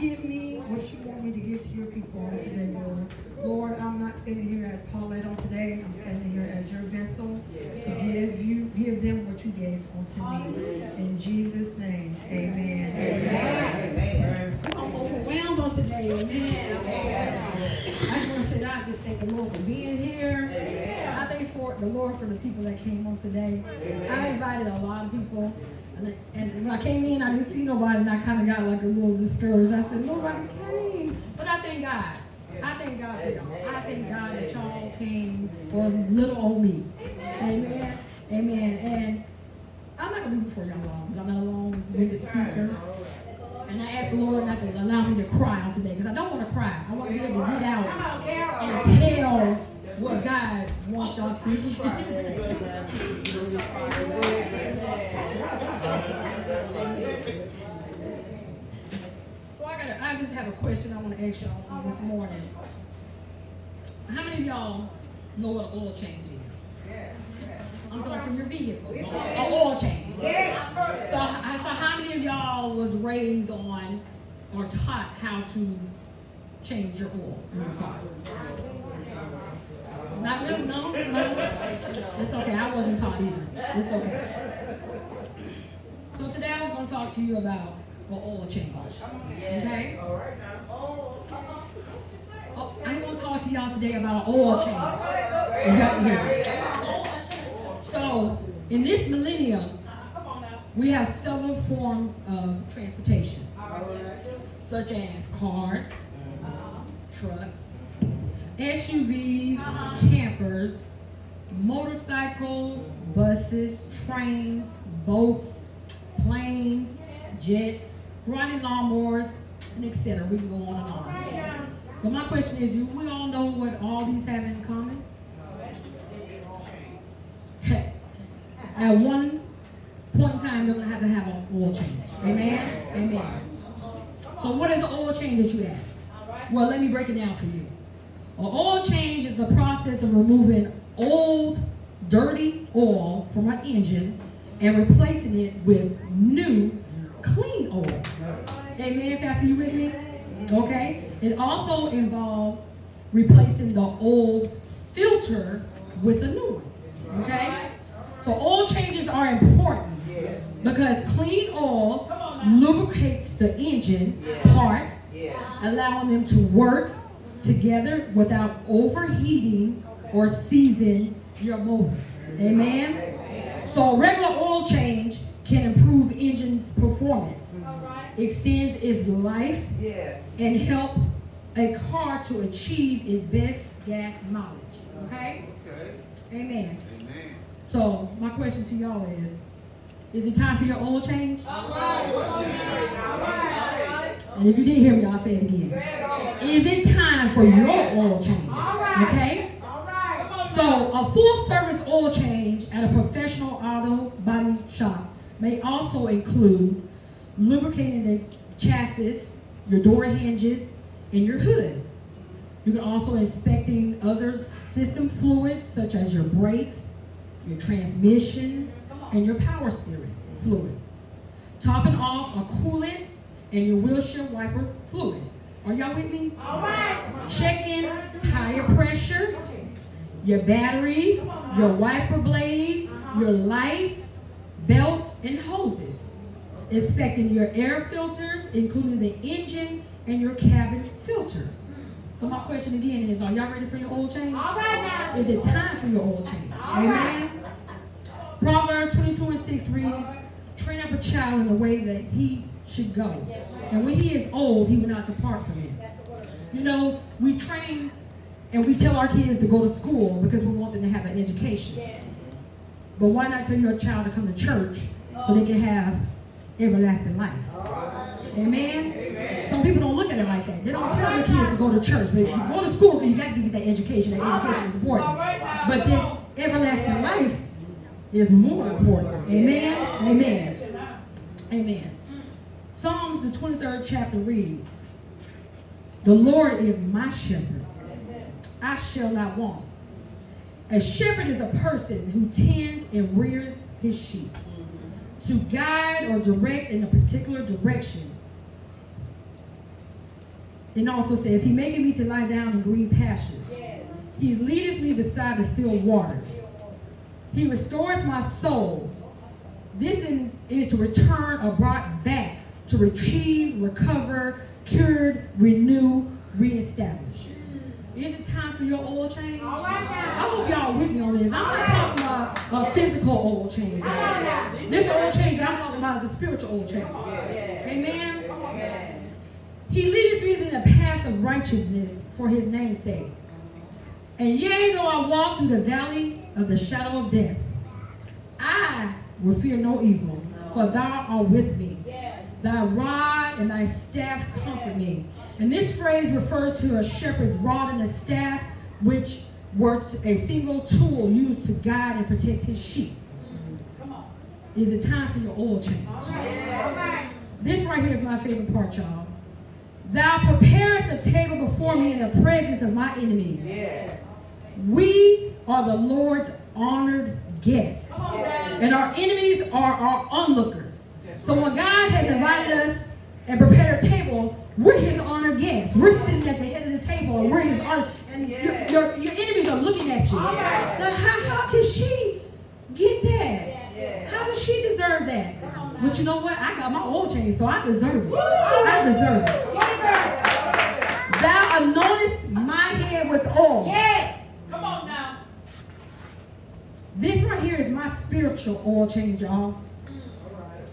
give me what you want me to give to your people on today, Lord. Lord, I'm not standing here as Paulette on today. I'm standing here as your vessel to give them what you gave unto me. In Jesus' name, amen. Amen. I'm overwhelmed on today, amen. I just want to say that I just thank the Lord for being here. I thank the Lord for the people that came on today. I invited a lot of people. And when I came in, I didn't see nobody, and I kind of got like a little discouraged. I said, nobody came. But I thank God. I thank God for y'all. I thank God that y'all came for little old me. Amen. Amen. And I'm not going to be before y'all long, because I'm not a long-winded speaker. And I asked the Lord not to allow me to cry on today, because I don't want to cry. I want to be able to get out and tell what God wants y'all to hear. So I just have a question I want to ask y'all this morning. How many of y'all know what an oil change is? I'm talking from your vehicles, an oil change. So how many of y'all was raised on or taught how to change your oil in your car? Not really, no. It's okay, I wasn't taught either. It's okay. So today I was going to talk to you about an oil change. Okay? I'm going to talk to y'all today about an oil change. You got to hear it. So, in this millennium, we have several forms of transportation, such as cars, trucks, SUVs, campers, motorcycles, buses, trains, boats, planes, jets, riding lawnmowers, and etc. We can go on and on. But my question is, do we all know what all these have in common? At one point in time, they're going to have an oil change. Amen? Amen. So what is an oil change that you asked? Well, let me break it down for you. An oil change is the process of removing old, dirty oil from an engine and replacing it with new, clean oil. Amen, Pastor, you with me? Okay. It also involves replacing the old filter with a new one. Okay? So oil changes are important because clean oil lubricates the engine parts, allowing them to work together without overheating or seizing your motor. Amen? So a regular oil change can improve engine's performance, extends its life, and help a car to achieve its best gas mileage. Okay? Amen. So my question to y'all is it time for your oil change? And if you didn't hear me, I'll say it again. Is it time for your oil change? Okay? So a full service oil change at a professional auto body shop may also include lubricating the chassis, your door hinges, and your hood. You can also inspecting other system fluids such as your brakes, your transmissions, and your power steering fluid. Topping off a coolant and your windshield wiper fluid. Are y'all with me? All right. Checking tire pressures, your batteries, your wiper blades, your lights, belts, and hoses. Inspecting your air filters, including the engine and your cabin filters. So my question again is, are y'all ready for your oil change? All right now. Is it time for your oil change? Amen. Proverbs 22:6 reads, train up a child in the way that he should go. And when he is old, he will not depart from it. You know, we train and we tell our kids to go to school because we want them to have an education. But why not tell your child to come to church so they can have everlasting life? Amen? Some people don't look at it like that. They don't tell their kids to go to church. But if you go to school, then you got to get that education. That education is important. But this everlasting life is more important. Amen? Amen. Amen. Psalms, the 23rd chapter reads, the Lord is my shepherd. I shall not want. A shepherd is a person who tends and rears his sheep to guide or direct in a particular direction. It also says, He maketh me to lie down in green pastures. He leadeth me beside the still waters. He restores my soul. This is to return or brought back, to retrieve, recover, cured, renew, reestablish. Is it time for your oil change? I hope y'all with me on this. I'm not talking about a physical oil change. This oil change I'm talking about is a spiritual oil change. Amen? He leadeth me in the path of righteousness for his name's sake. And yea, though I walk through the valley of the shadow of death, I will fear no evil, for thou art with me. Thy rod and thy staff comfort me. And this phrase refers to a shepherd's rod and a staff, which were a single tool used to guide and protect his sheep. Is it time for your oil change? This right here is my favorite part, y'all. Thou preparest a table before me in the presence of my enemies. We are the Lord's honored guests, and our enemies are our onlookers. So when God has invited us and prepared a table, we're his honored guests. We're sitting at the head of the table, and we're his honored. And your enemies are looking at you. Like, how can she get that? How does she deserve that? But you know what? I got my oil change, so I deserve it. I deserve it. Thou anointest my head with oil. Come on now. This right here is my spiritual oil change, y'all.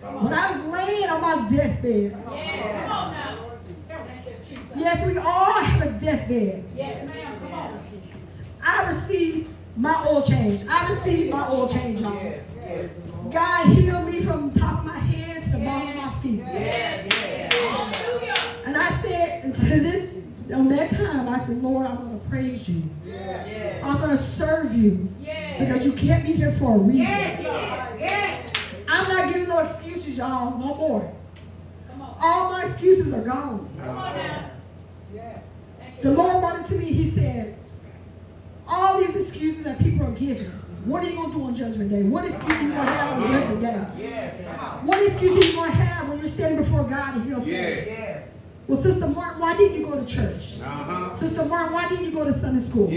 When I was laying on my deathbed. Come on now. Yes, we all have a deathbed. Yes, ma'am. Come on. I received my oil change. I received my oil change, y'all. God healed me from the top of my head to the bottom of my feet. And I said, on that time, I said, Lord, I'm going to praise you. I'm going to serve you. Because you kept me here for a reason. I'm not giving no excuses, y'all. No more. All my excuses are gone. The Lord brought it to me. He said, all these excuses that people are giving, what are you going to do on Judgment Day? What excuse are you going to have on Judgment Day? What excuse are you going to have when you're standing before God and he'll say, well, Sister Martin, why didn't you go to church? Sister Martin, why didn't you go to Sunday school?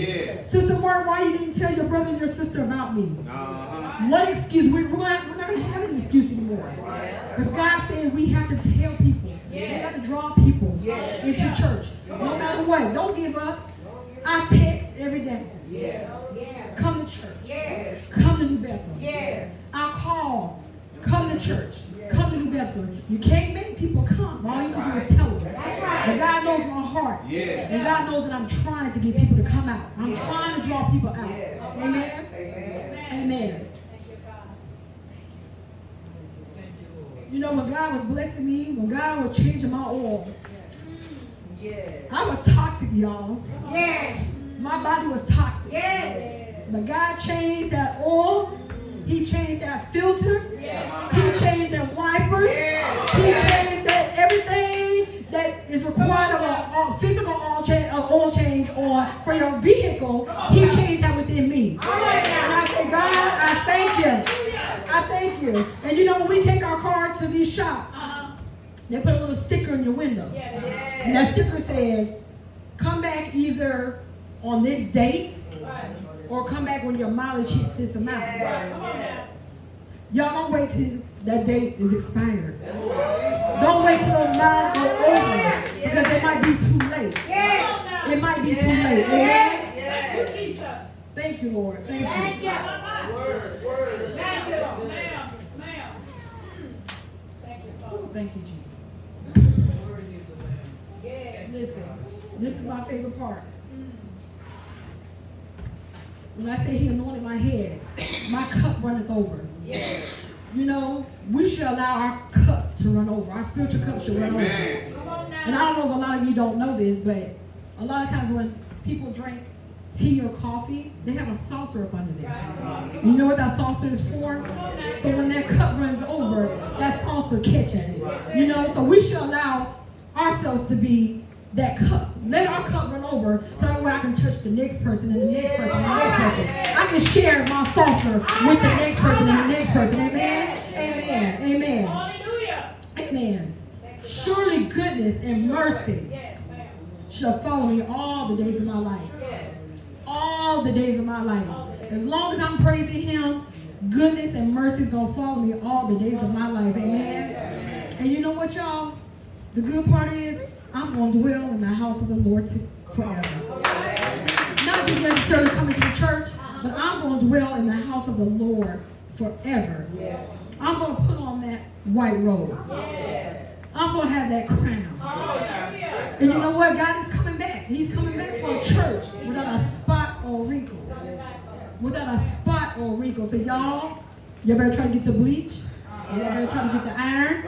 Sister Martin, why you didn't tell your brother and your sister about me? What excuse? We're not going to have any excuse anymore. Because God said we have to tell people. We have to draw people into church. No matter what. Don't give up. I text every day. Come to church. Come to New Bethel. I call. Come to church. Come to New Bethel. You can't make people come. All you can do is tell them. But God knows my heart. And God knows that I'm trying to get people to come out. I'm trying to draw people out. Amen? Amen. You know, when God was blessing me, when God was changing my oil, I was toxic, y'all. My body was toxic. But God changed that oil. He changed that filter. He changed that wipers. He changed that everything that is required of a physical oil change or for your vehicle. He changed that within me. And I say, God, I thank you. I thank you. And you know, when we take our cars to these shops, they put a little sticker in your window. And that sticker says, come back either on this date or come back when your mileage hits this amount. Y'all don't wait till that date is expired. Don't wait till those miles go over because it might be too late. It might be too late. Amen? Thank you, Lord. Thank you. Thank you, Jesus. Listen, this is my favorite part. When I say he anointed my head, my cup runneth over. You know, we should allow our cup to run over. Our spiritual cup should run over. And I don't know if a lot of you don't know this, but a lot of times when people drink tea or coffee, they have a saucer up under there. You know what that saucer is for? So when that cup runs over, that saucer catches it. You know, so we should allow ourselves to be that cup. Let our cup run over so that way I can touch the next person and the next person and the next person. I can share my saucer with the next person and the next person. Amen? Amen. Amen. Amen. Surely goodness and mercy shall follow me all the days of my life. All the days of my life. As long as I'm praising him, goodness and mercy is going to follow me all the days of my life. Amen. And you know what, y'all? The good part is I'm going to dwell in the house of the Lord forever. Not just necessarily coming to the church, but I'm going to dwell in the house of the Lord forever. I'm going to put on that white robe. I'm going to have that crown. And you know what? God is coming back. He's coming back for a church without a spot or wrinkle. Without a spot or wrinkle. So y'all better try to get the bleach. Y'all better try to get the iron.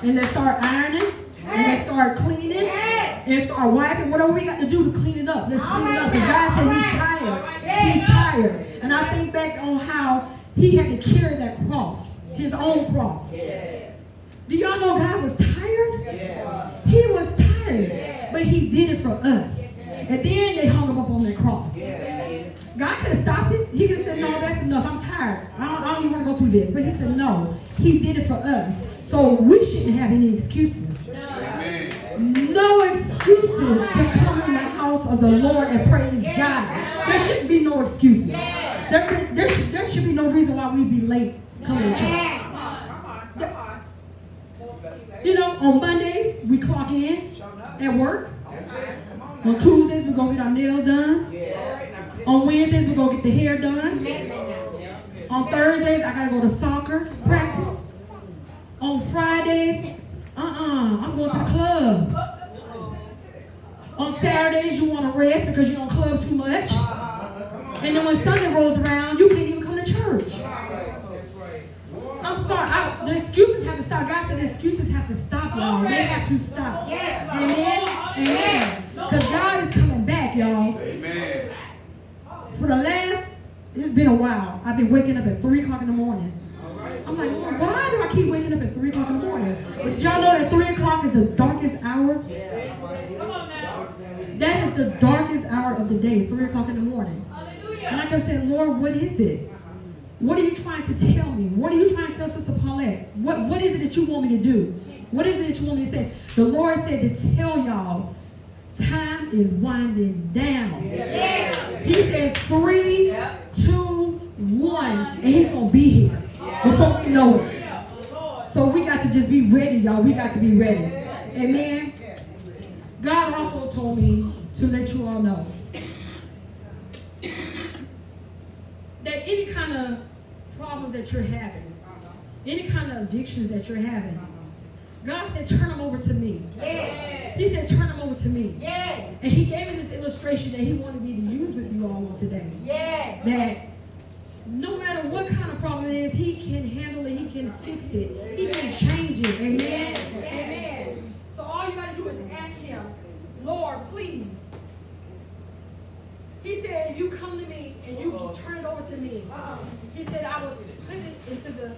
And let's start ironing. And let's start cleaning. And start wiping. Whatever we got to do to clean it up. Let's clean it up. Because God said he's tired. He's tired. And I think back on how he had to carry that cross. His own cross. Do y'all know God was tired? He was tired. But he did it for us. And then they hung him up on that cross. God could have stopped it. He could have said, no, that's enough. I'm tired. I don't even want to go through this. But he said, no. He did it for us. So we shouldn't have any excuses. No excuses to come in the house of the Lord and praise God. There shouldn't be no excuses. There should be no reason why we be late coming to church. You know, on Mondays, we clock in at work. On Tuesdays, we're going to get our nails done. On Wednesdays, we're going to get the hair done. On Thursdays, I got to go to soccer practice. On Fridays, I'm going to the club. On Saturdays, you want to rest because you don't club too much. And then when Sunday rolls around, you can't even come to church. I'm sorry. The excuses have to stop. God said the excuses have to stop, y'all. They have to stop. Amen? Amen. Because God is coming back, y'all. Amen. It's been a while. I've been waking up at 3 o'clock in the morning. I'm like, why do I keep waking up at 3 o'clock in the morning? But did y'all know that 3 o'clock is the darkest hour? That is the darkest hour of the day, 3 o'clock in the morning. And I kept saying, Lord, what is it? What are you trying to tell me? What are you trying to tell Sister Paulette? What is it that you want me to do? What is it that you want me to say? The Lord said to tell y'all, time is winding down. He said 3, 2, 1, and he's going to be here before we know it. So we got to just be ready, y'all. We got to be ready. Amen. God also told me to let you all know that any kind of problems that you're having, any kind of addictions that you're having, God said, turn them over to me. He said, turn them over to me. And he gave me this illustration that he wanted me to use with you all today. That no matter what kind of problem it is, he can handle it, he can fix it, he can change it. Amen? Amen. So all you got to do is ask him, Lord, please. He said, if you come to me and you turn it over to me, he said, I will put it into the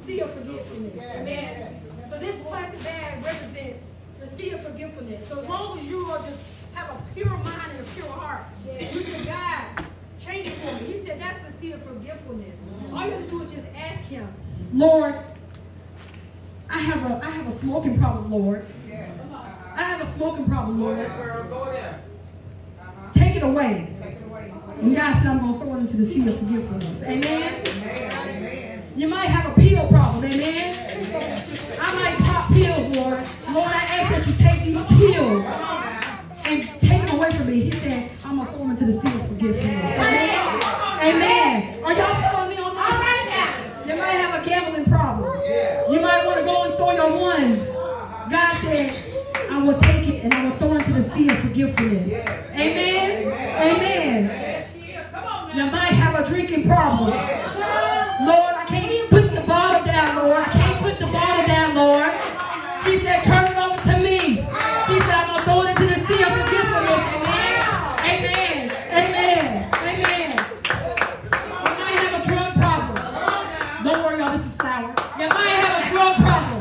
sea of forgetfulness. Amen. So this plastic bag represents the sea of forgetfulness. So as long as you are just have a pure mind and a pure heart, you say, God, change it for me. He said, that's the sea of forgetfulness. All you have to do is just ask him, Lord, I have a smoking problem, Lord. I have a smoking problem, Lord. Take it away. And God said, I'm going to throw it into the sea of forgetfulness. Amen? You might have a pill problem. Amen? I might pop pills, Lord. Lord, I ask that you take these pills and take them away from me. He said, I'm going to throw them into the sea of forgetfulness. Amen? Amen. Are y'all following me on this? You might have a gambling problem. You might want to go and throw your ones. God said, I will take it and I will throw it into the sea of forgetfulness. Amen? Amen. You might have a drinking problem. Lord, I can't put the bottle down, Lord. I can't put the bottle down, Lord. He said, turn it over to me. He said, I'm going to throw it into the sea of forgetfulness. Amen? Amen. Amen. Amen. You might have a drug problem. Don't worry, y'all. This is flour. You might have a drug problem.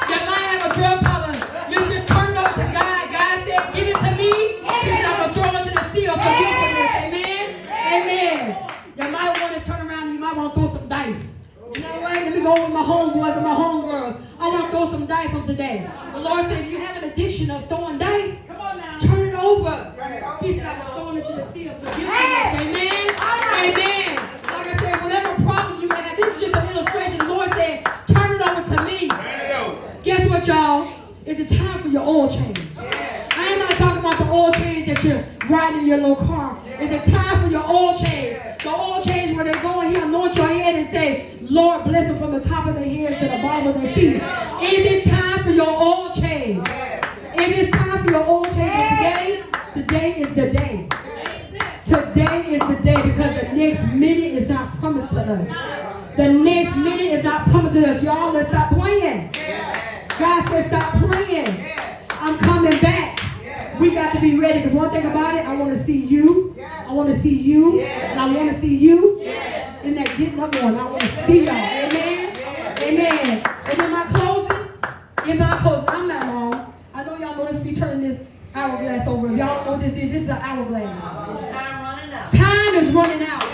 You might have a drug problem. You just turn it over to God. God said, give it to me. He said, I'm going to throw it into the sea of forgetfulness. Amen? Amen. You might want to turn around and you might want to throw some dice. You know what? Let me go with my homeboys and my homegirls. I want to throw some dice on today. The Lord said, if you have an addiction of throwing dice, over. He said, I'm going into the sea of forgiveness. Amen. Amen. Like I said, whatever problem you may have, this is just an illustration. The Lord said, turn it over to me. Guess what, y'all? It's a time for your oil change. I am not talking about the oil change that you're riding in your little car. It's a time for your oil change. The oil change where they go and He anoint your head and say, Lord, bless them from the top of their heads to the bottom of their feet. Is it time for your oil change? If it's time for your oil change today is the day. Today is the day, because the next minute is not promised to us. The next minute is not promised to us. Y'all, let's stop playing. God said, stop playing. I'm coming back. We got to be ready, because one thing about it, I want to see you. I want to see you. And I want to see you in that getting up morning. I want to see y'all. Amen. Amen. And in my closing, I'm not long. I know y'all know this, be turning this hourglass over. If y'all know what this is an hourglass. Time is running out.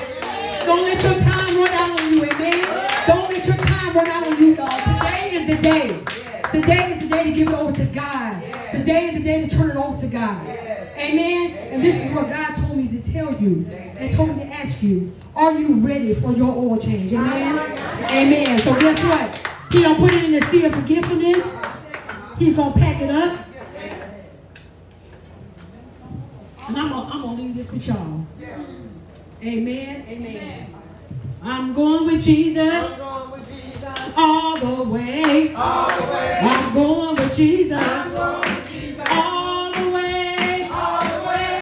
Don't let your time run out on you. Amen. Don't let your time run out on you, y'all. Today is the day. Today is the day to give it over to God. Today is the day to turn it over to God. Amen. And this is what God told me to tell you and told me to ask you. Are you ready for your oil change? Amen. Amen. So guess what? He don't put it in the sea of forgiveness. He's going to pack it up. And I'm going to leave this with y'all. Amen. Amen. I'm going with Jesus. All the way. I'm going with Jesus.